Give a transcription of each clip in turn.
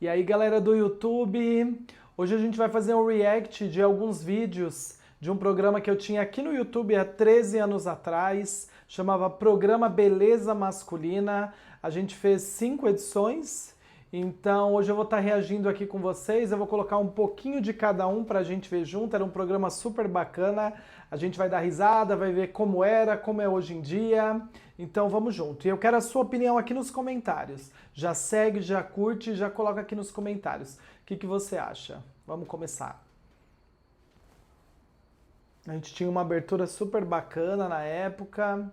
E aí, galera do YouTube, hoje a gente vai fazer um react de alguns vídeos de um programa que eu tinha aqui no YouTube há 13 anos atrás, chamava Programa Beleza Masculina. A gente fez 5 edições, então hoje eu vou estar reagindo aqui com vocês. Eu vou colocar um pouquinho de cada um para a gente ver junto. Era um programa super bacana. A gente vai dar risada, vai ver como era, como é hoje em dia. Então vamos junto. E eu quero a sua opinião aqui nos comentários. Já segue, já curte, já coloca aqui nos comentários. O que você acha? Vamos começar. A gente tinha uma abertura super bacana na época,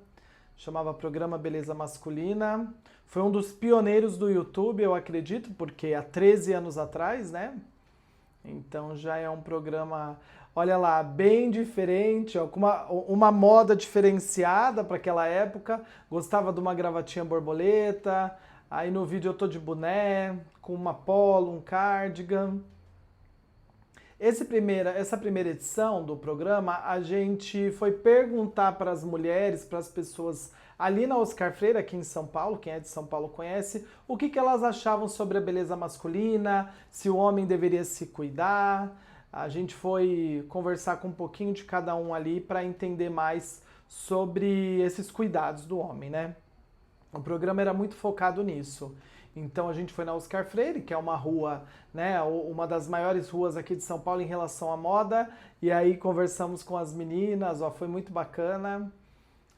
chamava Programa Beleza Masculina. Foi um dos pioneiros do YouTube, eu acredito, porque há 13 anos atrás, né? Então já é um programa, olha lá, bem diferente, ó, com uma moda diferenciada para aquela época. Gostava de uma gravatinha borboleta, aí no vídeo eu tô de boné, com uma polo, um cardigan. Essa primeira edição do programa, a gente foi perguntar para as mulheres, para as pessoas ali na Oscar Freire, aqui em São Paulo, quem é de São Paulo conhece, o que elas achavam sobre a beleza masculina, se o homem deveria se cuidar. A gente foi conversar com um pouquinho de cada um ali para entender mais sobre esses cuidados do homem, né? O programa era muito focado nisso. Então a gente foi na Oscar Freire, que é uma rua, né, uma das maiores ruas aqui de São Paulo em relação à moda, e aí conversamos com as meninas, ó, foi muito bacana.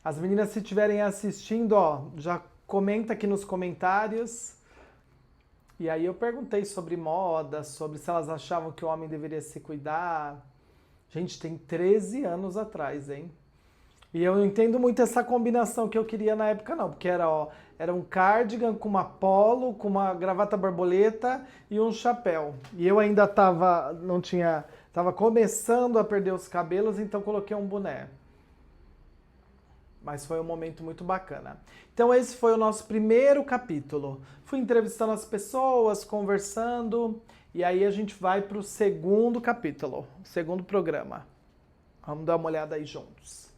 As meninas, se estiverem assistindo, ó, já comenta aqui nos comentários. E aí eu perguntei sobre moda, sobre se elas achavam que o homem deveria se cuidar. Gente, tem 13 anos atrás, hein? E eu não entendo muito essa combinação que eu queria na época, não, porque era, ó, era um cardigan com uma polo, com uma gravata borboleta e um chapéu. E eu ainda tava começando a perder os cabelos, então coloquei um boné. Mas foi um momento muito bacana. Então esse foi o nosso primeiro capítulo. Fui entrevistando as pessoas, conversando, e aí a gente vai para o segundo capítulo, o segundo programa. Vamos dar uma olhada aí juntos.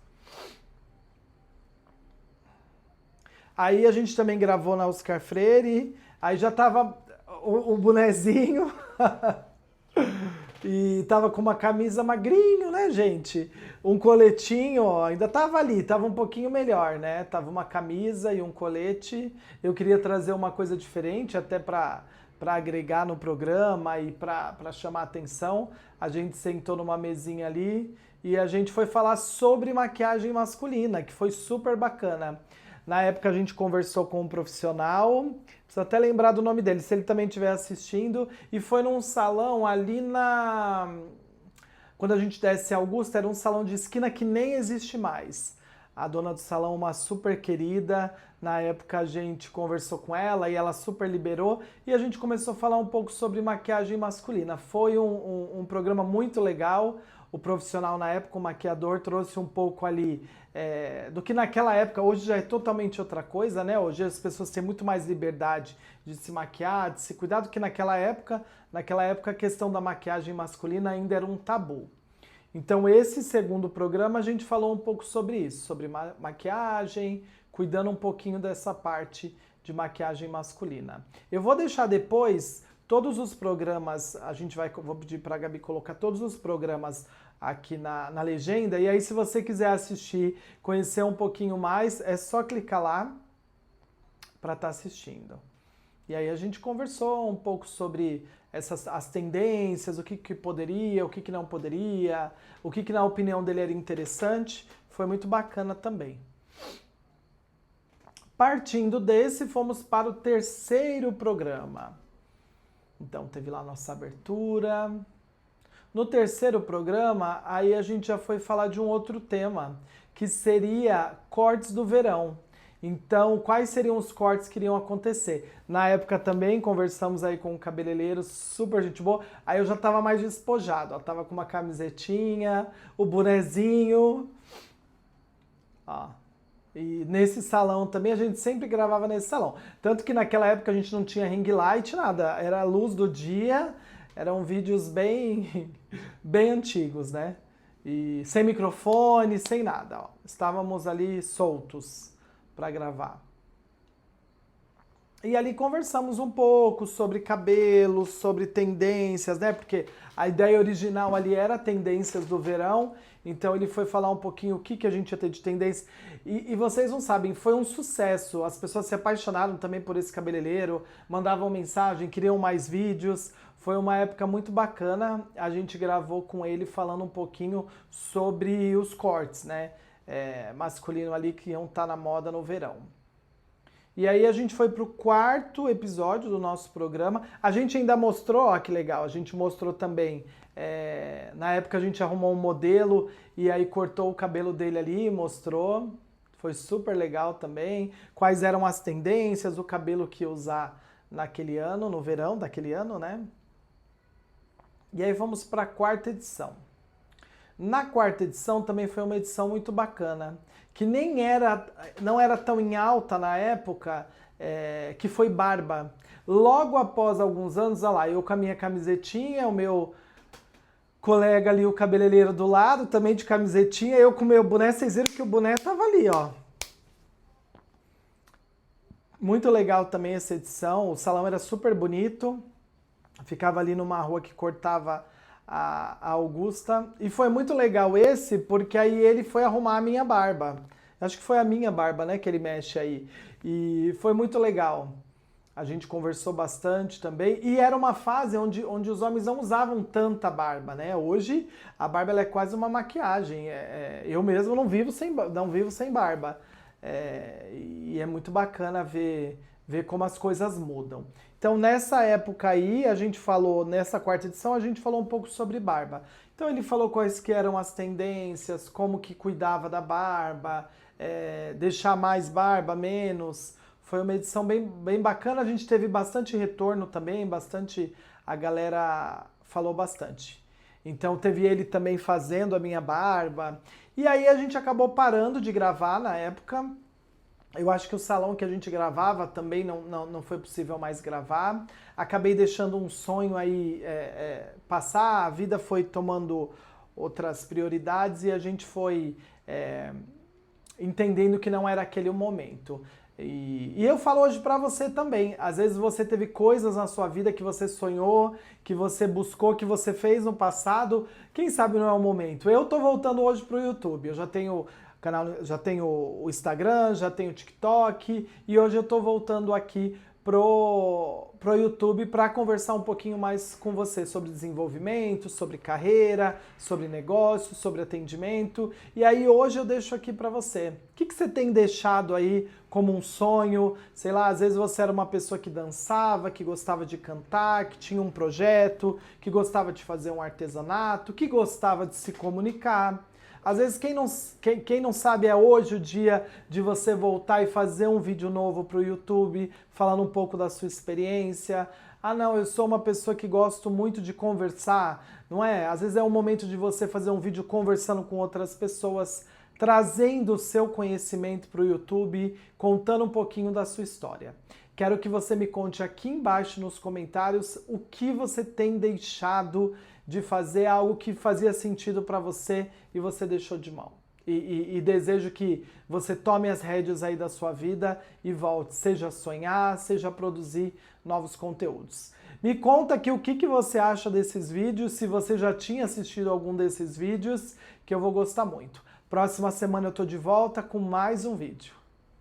Aí a gente também gravou na Oscar Freire, aí já tava o bonezinho e tava com uma camisa magrinho, né, gente? Um coletinho, ó, ainda tava ali, tava um pouquinho melhor, né? Tava uma camisa e um colete. Eu queria trazer uma coisa diferente, até para agregar no programa e para chamar atenção. A gente sentou numa mesinha ali e a gente foi falar sobre maquiagem masculina, que foi super bacana. Na época a gente conversou com um profissional, preciso até lembrar do nome dele, se ele também estiver assistindo, e foi num salão ali na... Quando a gente desce em Augusta, era um salão de esquina que nem existe mais. A dona do salão, uma super querida, na época a gente conversou com ela e ela super liberou, e a gente começou a falar um pouco sobre maquiagem masculina. Foi um programa muito legal. O profissional na época, o maquiador, trouxe um pouco ali do que naquela época. Hoje já é totalmente outra coisa, né? Hoje as pessoas têm muito mais liberdade de se maquiar, de se cuidar do que naquela época. Naquela época a questão da maquiagem masculina ainda era um tabu. Então esse segundo programa a gente falou um pouco sobre isso, sobre maquiagem, cuidando um pouquinho dessa parte de maquiagem masculina. Eu vou deixar depois todos os programas, vou pedir para a Gabi colocar todos os programas aqui na legenda, e aí se você quiser assistir, conhecer um pouquinho mais, é só clicar lá para estar assistindo. E aí a gente conversou um pouco sobre as tendências, o que poderia, o que não poderia, o que na opinião dele era interessante, foi muito bacana também. Partindo desse, fomos para o terceiro programa. Então teve lá a nossa abertura. No terceiro programa, aí a gente já foi falar de um outro tema, que seria cortes do verão. Então, quais seriam os cortes que iriam acontecer? Na época também conversamos aí com um cabeleireiro, super gente boa. Aí eu já tava mais despojado, ó, tava com uma camisetinha, o bonezinho. Ó. E nesse salão também, a gente sempre gravava nesse salão. Tanto que naquela época a gente não tinha ring light, nada. Era a luz do dia, eram vídeos bem, bem antigos, né? E sem microfone, sem nada, ó. Estávamos ali soltos para gravar. E ali conversamos um pouco sobre cabelo, sobre tendências, né? Porque a ideia original ali era tendências do verão, então ele foi falar um pouquinho o que, que a gente ia ter de tendência. E vocês não sabem, foi um sucesso. As pessoas se apaixonaram também por esse cabeleireiro, mandavam mensagem, queriam mais vídeos. Foi uma época muito bacana. A gente gravou com ele falando um pouquinho sobre os cortes, né? Masculino ali que iam estar na moda no verão. E aí a gente foi pro quarto episódio do nosso programa. A gente ainda mostrou, ó que legal, a gente mostrou também, na época a gente arrumou um modelo e aí cortou o cabelo dele ali, mostrou. Foi super legal também. Quais eram as tendências, o cabelo que ia usar naquele ano, no verão daquele ano, né? E aí vamos para a quarta edição. Na quarta edição também foi uma edição muito bacana, que não era tão em alta na época, que foi barba. Logo após alguns anos, olha lá, eu com a minha camisetinha, o meu colega ali, o cabeleireiro do lado, também de camisetinha, eu com o meu boné, vocês viram que o boné tava ali, ó. Muito legal também essa edição, o salão era super bonito, ficava ali numa rua que cortava a Augusta. E foi muito legal esse, porque aí ele foi arrumar a minha barba. Acho que foi a minha barba, né, que ele mexe aí. E foi muito legal. A gente conversou bastante também. E era uma fase onde os homens não usavam tanta barba, né? Hoje a barba ela é quase uma maquiagem. Eu mesmo não vivo sem barba. E é muito bacana ver como as coisas mudam. Então, nessa época aí, nessa quarta edição, a gente falou um pouco sobre barba. Então, ele falou quais que eram as tendências, como que cuidava da barba, deixar mais barba, menos. Foi uma edição bem bacana, a gente teve bastante retorno também, a galera falou bastante. Então, teve ele também fazendo a minha barba. E aí, a gente acabou parando de gravar na época. Eu acho que o salão que a gente gravava também não foi possível mais gravar. Acabei deixando um sonho aí passar, a vida foi tomando outras prioridades e a gente foi entendendo que não era aquele o momento. E eu falo hoje pra você também, às vezes você teve coisas na sua vida que você sonhou, que você buscou, que você fez no passado, quem sabe não é o momento. Eu tô voltando hoje pro YouTube, eu já tenho já tenho o Instagram, já tenho o TikTok e hoje eu tô voltando aqui pro YouTube para conversar um pouquinho mais com você sobre desenvolvimento, sobre carreira, sobre negócio, sobre atendimento. E aí hoje eu deixo aqui para você. O que você tem deixado aí como um sonho? Sei lá, às vezes você era uma pessoa que dançava, que gostava de cantar, que tinha um projeto, que gostava de fazer um artesanato, que gostava de se comunicar. Às vezes quem não sabe é hoje o dia de você voltar e fazer um vídeo novo para o YouTube, falando um pouco da sua experiência. Ah não, eu sou uma pessoa que gosto muito de conversar, não é? Às vezes é um momento de você fazer um vídeo conversando com outras pessoas, trazendo o seu conhecimento para o YouTube, contando um pouquinho da sua história. Quero que você me conte aqui embaixo nos comentários o que você tem deixado de fazer, algo que fazia sentido para você e você deixou de mão. E desejo que você tome as rédeas aí da sua vida e volte, seja a sonhar, seja a produzir novos conteúdos. Me conta aqui o que você acha desses vídeos, se você já tinha assistido algum desses vídeos, que eu vou gostar muito. Próxima semana eu tô de volta com mais um vídeo.